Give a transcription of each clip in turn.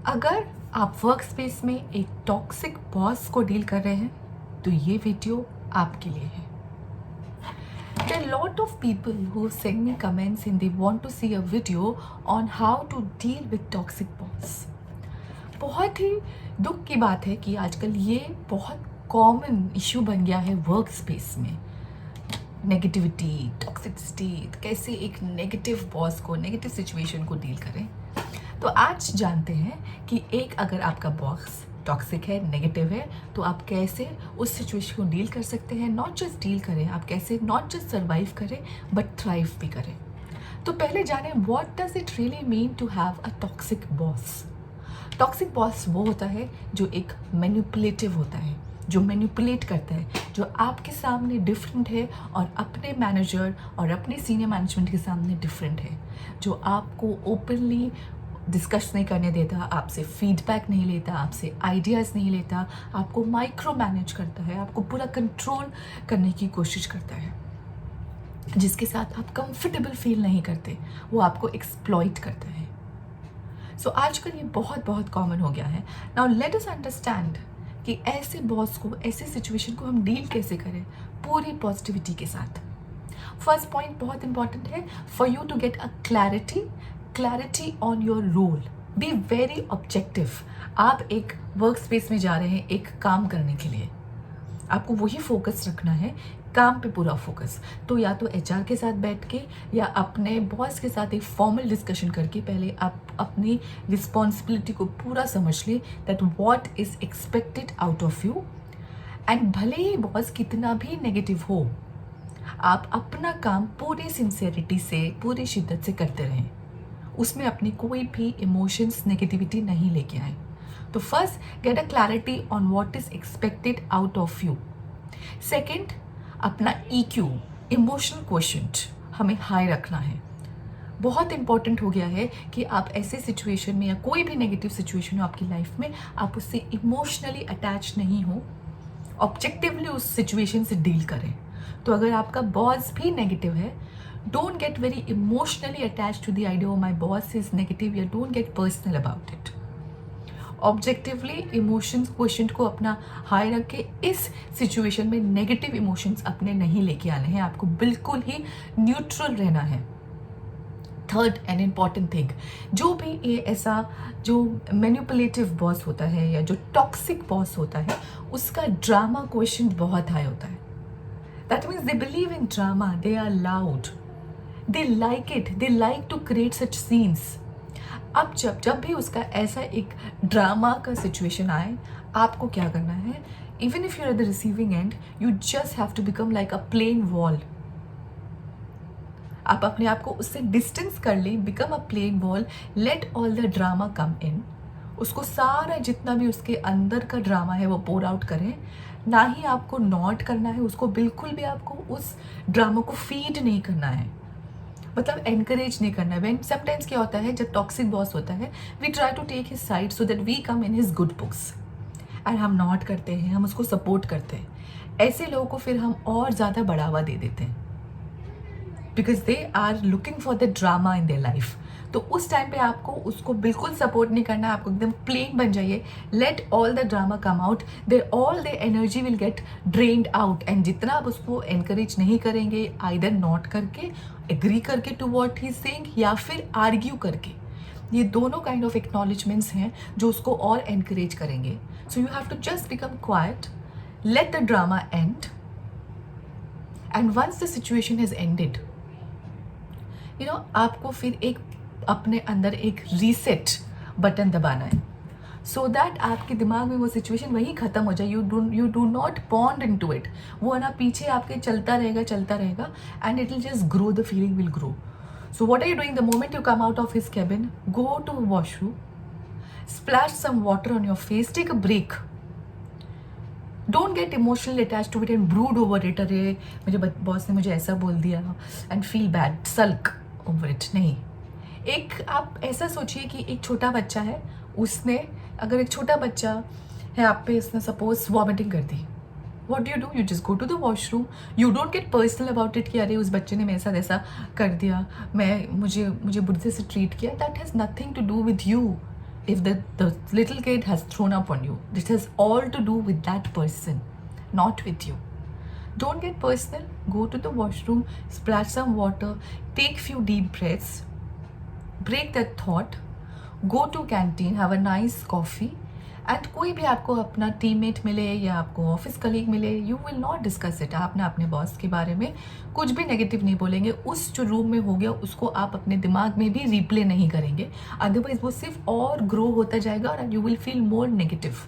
अगर आप work space में एक टॉक्सिक बॉस को डील कर रहे हैं तो ये वीडियो आपके लिए है। There are a lot of people who send me comments and they want to see a video on how to deal with toxic boss. बहुत ही दुख की बात है कि आजकल ये बहुत कॉमन इश्यू बन गया है वर्क स्पेस में। नेगेटिविटी, टॉक्सिसिटी, कैसे एक नेगेटिव बॉस को, नेगेटिव सिचुएशन को डील करें। तो आज जानते हैं कि एक अगर आपका बॉस टॉक्सिक है, नेगेटिव है, तो आप कैसे उस सिचुएशन को डील कर सकते हैं। नॉट जस्ट डील करें, आप कैसे नॉट जस्ट सर्वाइव करें बट थ्राइव भी करें। तो पहले जानें what does it really mean to have a toxic boss. Toxic boss वो होता है जो एक मैनिपुलेटिव होता है, जो मैनिपुलेट करता है, जो आपके सामने डिफरेंट है और अपने मैनेजर और अपने सीनियर मैनेजमेंट के सामने डिफरेंट है, जो आपको ओपनली डिस्कस नहीं करने देता, आपसे फीडबैक नहीं लेता, आपसे आइडियाज़ नहीं लेता, आपको माइक्रो मैनेज करता है, आपको पूरा कंट्रोल करने की कोशिश करता है, जिसके साथ आप कंफर्टेबल फील नहीं करते, वो आपको एक्सप्लॉइट करता है। सो आजकल ये बहुत कॉमन हो गया है। नाउ लेट अस अंडरस्टैंड कि ऐसे बॉस को, ऐसे सिचुएशन को हम डील कैसे करें पूरी पॉजिटिविटी के साथ। फर्स्ट पॉइंट बहुत इंपॉर्टेंट है, for you to get a clarity on your role. Be very objective. आप एक वर्क स्पेस में जा रहे हैं एक काम करने के लिए, आपको वही फोकस रखना है, काम पे पूरा फोकस। तो या तो एचआर के साथ बैठ के या अपने बॉस के साथ एक फॉर्मल डिस्कशन करके पहले आप अपनी रिस्पॉन्सिबिलिटी को पूरा समझ लें, that what is expected out of you. And भले ही बॉस कितना भी नेगेटिव हो, आप अपना काम पूरी सिंसियरिटी से, पूरी शिद्दत से करते रहें, उसमें अपनी कोई भी इमोशंस, नेगेटिविटी नहीं लेके आए। तो first gate a clarity on what is expected out of you. Second, अपना EQ, इमोशनल क्वोशंट, हमें हाई रखना है। बहुत इंपॉर्टेंट हो गया है कि आप ऐसे सिचुएशन में या कोई भी नेगेटिव सिचुएशन हो आपकी लाइफ में, आप उससे इमोशनली अटैच नहीं हो, ऑब्जेक्टिवली उस सिचुएशन से डील करें। तो अगर आपका बॉस भी नेगेटिव है, don't get very emotionally attach to the idea my boss is negative, या don't get personal about it. Objectively emotions question को अपना हाई रख के इस सिचुएशन में नेगेटिव इमोशंस अपने नहीं लेके आने हैं, आपको बिल्कुल ही न्यूट्रल रहना है। थर्ड एंड इम्पॉर्टेंट थिंग, जो भी ये ऐसा जो मैनिपुलेटिव बॉस होता है या जो टॉक्सिक बॉस होता है, उसका ड्रामा क्वेश्चन बहुत हाई होता है। That means they believe in drama, they are loud, they like it, they like to create such scenes. अब जब भी उसका ऐसा एक ड्रामा का सिचुएशन आए, आपको क्या करना है, even if you are at the receiving end, you just have to become like a plane wall. आप अपने आप को उससे डिस्टेंस कर लें, become a plane wall, let all the drama come in. उसको सारा जितना भी उसके अंदर का ड्रामा है वो पोर आउट करें। ना ही आपको नॉट करना है उसको, बिल्कुल भी आपको उस ड्रामा को फीड नहीं करना है, मतलब एनकरेज नहीं करना है। समटाइम्स क्या होता है, जब टॉक्सिक बॉस होता है, we try to take his side so that we come in his good books, and हम नॉट करते हैं, हम उसको सपोर्ट करते हैं। ऐसे लोगों को फिर हम और ज़्यादा बढ़ावा दे देते हैं, because they are looking for the drama in their life. तो उस टाइम पे आपको उसको बिल्कुल सपोर्ट नहीं करना है, आपको एकदम प्लेन बन जाइए, let all the drama come out, there all the energy will get drained out. And जितना आप उसको एनकरेज नहीं करेंगे, आइदर नॉट करके, एग्री करके to what he is saying, या फिर आर्ग्यू करके, ये दोनों काइंड ऑफ एक्नॉलेजमेंट्स हैं जो उसको और एनकरेज करेंगे। So you have to just become quiet, let the drama end, and once the situation is ended, आपको फिर एक अपने अंदर एक रीसेट बटन दबाना है, सो दैट आपके दिमाग में वो सिचुएशन वहीं ख़त्म हो जाए। You do not bond in to it, वो है ना पीछे आपके चलता रहेगा, and it will just grow, the feeling will grow. So what are you doing the moment you come out of his cabin, go to washroom, splash some water on your face, take a break. Don't get emotionally attach to it and brood over it, अरे मेरे boss ने मुझे ऐसा बोल दिया, and feel bad, sulk over it. नहीं, एक आप ऐसा सोचिए कि एक छोटा बच्चा है, उसने, अगर एक छोटा बच्चा है आप पे, इसने सपोज वॉमिटिंग कर दी, what do? You just go to the washroom, you don't get personal about it कि अरे उस बच्चे ने मेरे साथ ऐसा कर दिया, मुझे बुढ़े से ट्रीट किया। That has nothing to do with you, if the little kid has thrown up on you, this has all to do with that person, not with you. Don't get personal. Go to the washroom, splash some water, take few deep breaths, break that thought, go to canteen, have a nice coffee, and कोई भी आपको अपना teammate मिले या आपको office colleague मिले, you will not discuss it. आप ना अपने बॉस के बारे में कुछ भी नेगेटिव नहीं बोलेंगे. उस जो रूम में हो गया उसको आप अपने दिमाग में भी रिप्ले नहीं करेंगे, अदरवाइज वो सिर्फ और ग्रो होता जाएगा और you will feel more negative.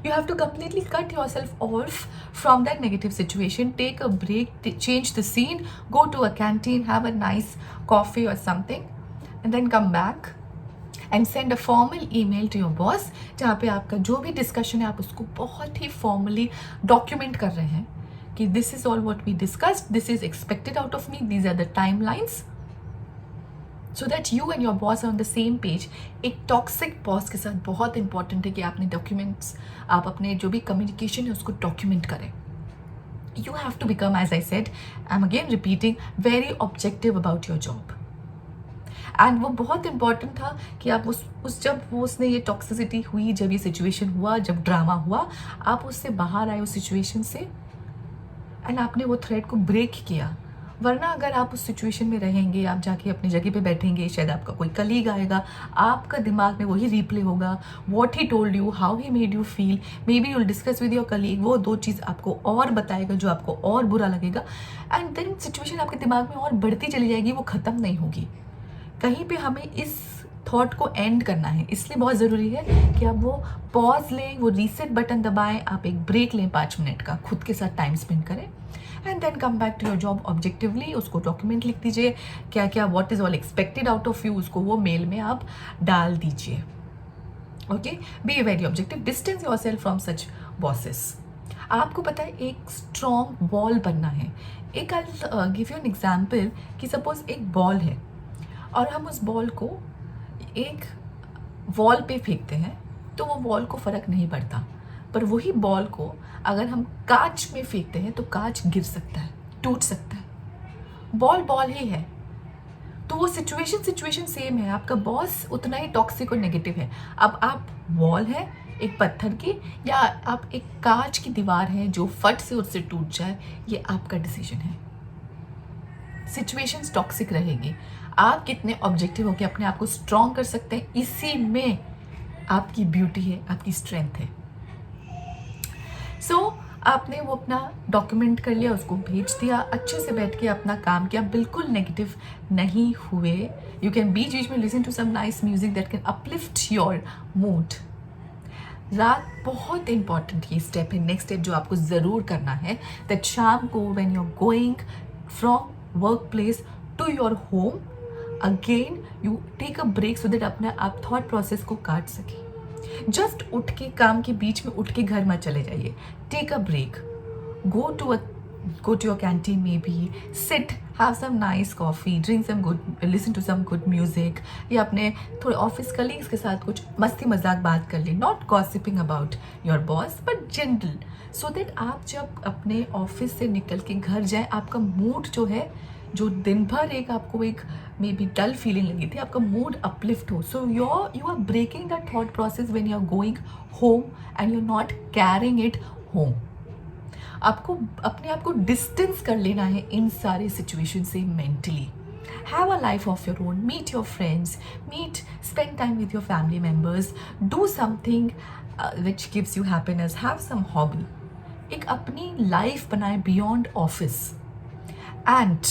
You have to completely cut yourself off from that negative situation. Take a break, change the scene, go to a canteen, have a nice coffee or something, and then come back and send a formal email to your boss, जहाँ पे आपका जो भी discussion है आप उसको बहुत ही formally document कर रहे हैं कि this is all what we discussed, this is expected out of me, these are the timelines, so that you and your boss are on the same page. एक टॉक्सिक बॉस के साथ बहुत important है कि आपने डॉक्यूमेंट्स, आप अपने जो भी कम्युनिकेशन है उसको डॉक्यूमेंट करें. You have to become, as I said, I am again repeating, very objective about your job. And वो बहुत इंपॉर्टेंट था कि आप उसने ये टॉक्सिसिटी हुई, जब ये सिचुएशन हुआ, जब ड्रामा हुआ, आप उससे बाहर आए उस सिचुएशन से एंड आपने वो थ्रेड को ब्रेक किया. वरना अगर आप उस सिचुएशन में रहेंगे, आप जाके अपनी जगह पे बैठेंगे, शायद आपका कोई कलीग आएगा, आपका दिमाग में वही रिप्ले होगा, what he told you, how he made you feel, may be you'll discuss with your colleague, वो दो चीज़ आपको और बताएगा जो आपको और बुरा लगेगा, एंड देन सिचुएशन आपके दिमाग में और बढ़ती चली जाएगी, वो ख़त्म नहीं होगी. कहीं पे हमें इस थॉट को एंड करना है, इसलिए बहुत ज़रूरी है कि आप वो पॉज लें, वो रीसेट बटन दबाएं, आप एक ब्रेक लें 5 मिनट का, खुद के साथ टाइम स्पेंड करें, and then come back to your job objectively. उसको डॉक्यूमेंट लिख दीजिए, क्या क्या what is all expected out of you, उसको वो मेल में आप डाल दीजिए. Okay, be very objective, distance yourself from such bosses. आपको पता है एक स्ट्रॉन्ग वॉल बनना है. एक I give you an example कि सपोज एक बॉल है और हम उस बॉल को एक वॉल पे फेंकते हैं तो वो वॉल को फ़र्क नहीं पड़ता, पर वही बॉल को अगर हम कांच में फेंकते हैं तो कांच गिर सकता है, टूट सकता है. बॉल बॉल ही है. तो वो सिचुएशन सेम है. आपका बॉस उतना ही टॉक्सिक और नेगेटिव है. अब आप वॉल है एक पत्थर की, या आप एक कांच की दीवार है जो फट से उससे टूट जाए, ये आपका डिसीजन है. सिचुएशंस टॉक्सिक रहेगी. आप कितने ऑब्जेक्टिव होकर अपने आप को स्ट्रॉन्ग कर सकते हैं, इसी में आपकी ब्यूटी है, आपकी स्ट्रेंथ है. सो आपने वो अपना डॉक्यूमेंट कर लिया, उसको भेज दिया, अच्छे से बैठ के अपना काम किया, बिल्कुल नेगेटिव नहीं हुए. यू कैन बीच में listen to some nice music that can uplift your mood. रात बहुत इंपॉर्टेंट ये स्टेप है, नेक्स्ट स्टेप जो आपको ज़रूर करना है, दैट शाम को when you are going from work place to your home, again you take a break so that अपने आप थॉट प्रोसेस को काट सके. जस्ट उठ के काम के बीच में उठ के घर मत चले जाइए. Take a break, go to your canteen, maybe sit, have some nice coffee, drink some good, listen to some good music, या अपने थोड़े ऑफिस कलीग्स के साथ कुछ मस्ती मजाक बात कर ले. Not gossiping about your boss but gentle, so that आप जब अपने ऑफिस से निकल के घर जाए, आपका मूड जो है, जो दिन भर एक आपको एक मे बी डल फीलिंग लगी थी, आपका मूड अपलिफ्ट हो. So you are breaking that thought process when you are going home and you are not carrying it home. आपको अपने आप को डिस्टेंस कर लेना है इन सारे सिचुएशन से मेंटली. Have a life of your own, meet your friends, spend time with your family members, do something which gives you happiness, have some hobby. एक अपनी लाइफ बनाए बियॉन्ड ऑफिस. एंड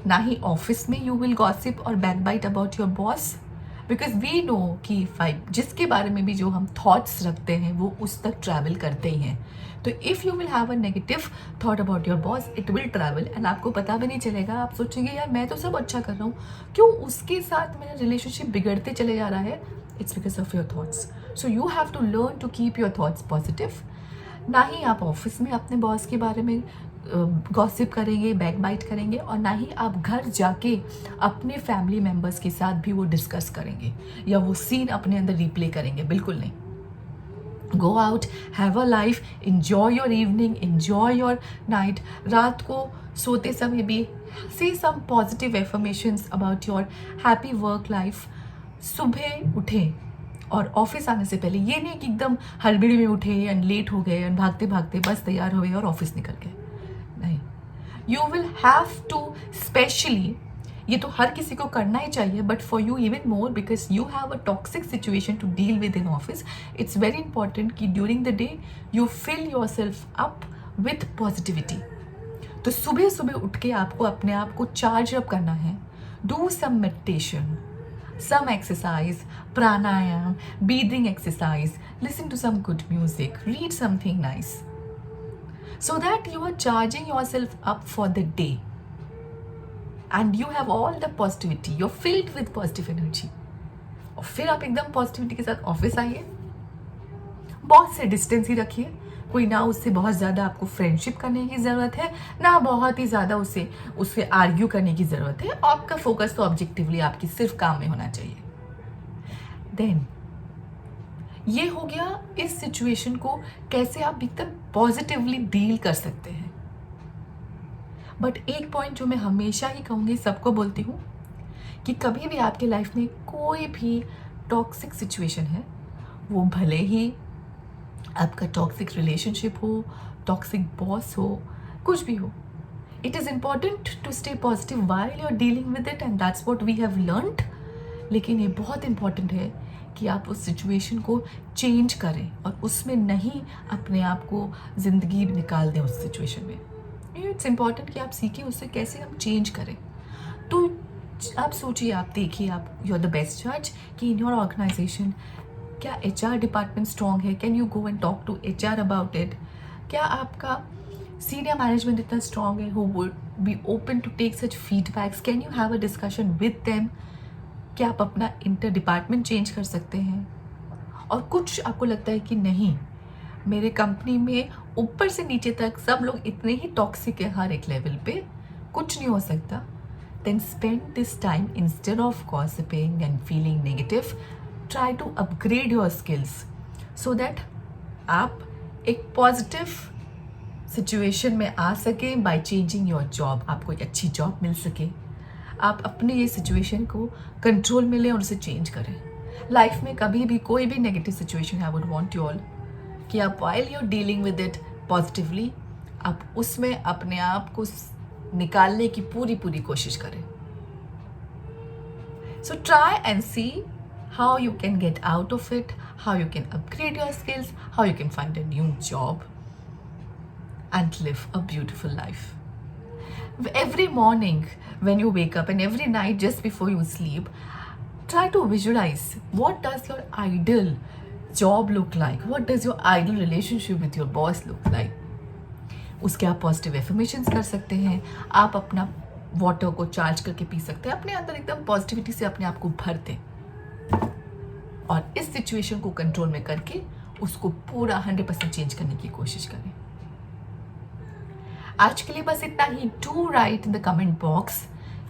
ना ही ऑफिस में यू विल गॉसिप और backbite about your boss, because we know कि जिसके बारे में भी जो हम थॉट्स रखते हैं वो उस तक ट्रैवल करते ही हैं. तो if you will have a negative thought about your boss, it will travel and आपको पता भी नहीं चलेगा. आप सोचेंगे यार मैं तो सब अच्छा कर रहा हूँ, क्यों उसके साथ मेरा रिलेशनशिप बिगड़ते चले जा रहा है. It's because of your thoughts. So you have to learn to keep your thoughts positive. ना ही आप ऑफिस में अपने बॉस के बारे में गॉसिप करेंगे, बैकबाइट करेंगे, और ना ही आप घर जाके अपने फैमिली मेम्बर्स के साथ भी वो डिस्कस करेंगे या वो सीन अपने अंदर रिप्ले करेंगे. बिल्कुल नहीं. Go out, have a life, enjoy your evening, enjoy your night. रात को सोते समय भी say some positive affirmations about your happy work life. सुबह उठे और ऑफिस आने से पहले, ये नहीं कि एकदम हड़बड़ी में उठे एंड लेट हो गए एंड भागते भागते बस तैयार हो गए और ऑफिस निकल गए, नहीं। You will have to, specially ये तो हर किसी को करना ही चाहिए, but for you even more because you have a toxic situation to deal with in office, it's very important कि during the day you fill your self up with positivity. तो सुबह सुबह उठ के आपको अपने आप को चार्ज अप करना है। Do some meditation, some exercise, pranayam, breathing exercise, listen to some good music, read something nice, so that you are charging yourself up for the day and you have all the positivity, you're filled with positive energy। और फिर आप एकदम positivity के साथ office आइए। Boss से distance ही रखिए, कोई ना उससे बहुत ज़्यादा आपको फ्रेंडशिप करने की ज़रूरत है, ना बहुत ही ज़्यादा उससे आर्ग्यू करने की ज़रूरत है। आपका फोकस तो ऑब्जेक्टिवली आपकी सिर्फ काम में होना चाहिए। देन ये हो गया इस सिचुएशन को कैसे आप एकदम पॉजिटिवली डील कर सकते हैं। बट एक पॉइंट जो मैं हमेशा ही कहूँगी, सबको बोलती हूँ, कि कभी भी आपके लाइफ में कोई भी टॉक्सिक सिचुएशन है, वो भले ही आपका टॉक्सिक रिलेशनशिप हो, टॉक्सिक बॉस हो, कुछ भी हो, it is important to stay positive while you are dealing with it and that's what we have learned. लेकिन ये बहुत इम्पॉर्टेंट है कि आप उस सिचुएशन को चेंज करें और उसमें नहीं अपने आप को ज़िंदगी निकाल दें उस सिचुएशन में। इट्स इम्पॉर्टेंट कि आप सीखें उससे कैसे हम चेंज करें। तो आप सोचिए, आप देखिए, आप यू आर द बेस्ट जज कि इन योर ऑर्गेनाइजेशन क्या HR डिपार्टमेंट स्ट्रॉन्ग है, can you go and talk to HR about it. क्या आपका सीनियर मैनेजमेंट इतना स्ट्रॉन्ग है who would be open to take such feedbacks, can you have a discussion with them. क्या आप अपना inter department change कर सकते हैं। और कुछ आपको लगता है कि नहीं, मेरे कंपनी में ऊपर से नीचे तक सब लोग इतने ही टॉक्सिक है, हर एक लेवल पे कुछ नहीं हो सकता, then spend this time instead of gossiping and feeling negative, try to upgrade your skills so that आप एक पॉजिटिव सिचुएशन में आ सकें by changing your job, आपको एक अच्छी जॉब मिल सके, आप अपने ये सिचुएशन को कंट्रोल में लें और उसे चेंज करें। लाइफ में कभी भी कोई भी नेगेटिव सिचुएशन है, I would want you all कि आप while you're dealing with it positively, आप उसमें अपने आप को निकालने की पूरी कोशिश करें। So try and see how you can get out of it, how you can upgrade your skills, how you can find a new job and live a beautiful life. Every morning when you wake up and every night just before you sleep, try to visualize what does your ideal job look like, what does your ideal relationship with your boss look like. उसके आप positive affirmations कर सकते हैं, आप अपना water को charge करके P सकते हैं, अपने अंदर एकदम पॉजिटिविटी से अपने आप को भर दें और इस सिचुएशन को कंट्रोल में करके उसको पूरा 100% चेंज करने की कोशिश करें। आज के लिए बस इतना ही। Do write in the comment box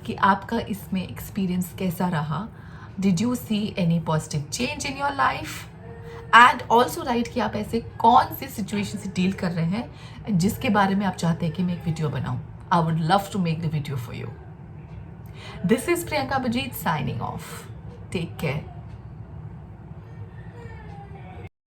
कि आपका इसमें एक्सपीरियंस कैसा रहा। Did you see any positive change in your life, and also write कि आप ऐसे कौन सी सिचुएशन से डील कर रहे हैं जिसके बारे में आप चाहते हैं कि मैं एक वीडियो बनाऊं। I would love to make the video for you. This is Priyanka Bajeet signing off. Take care.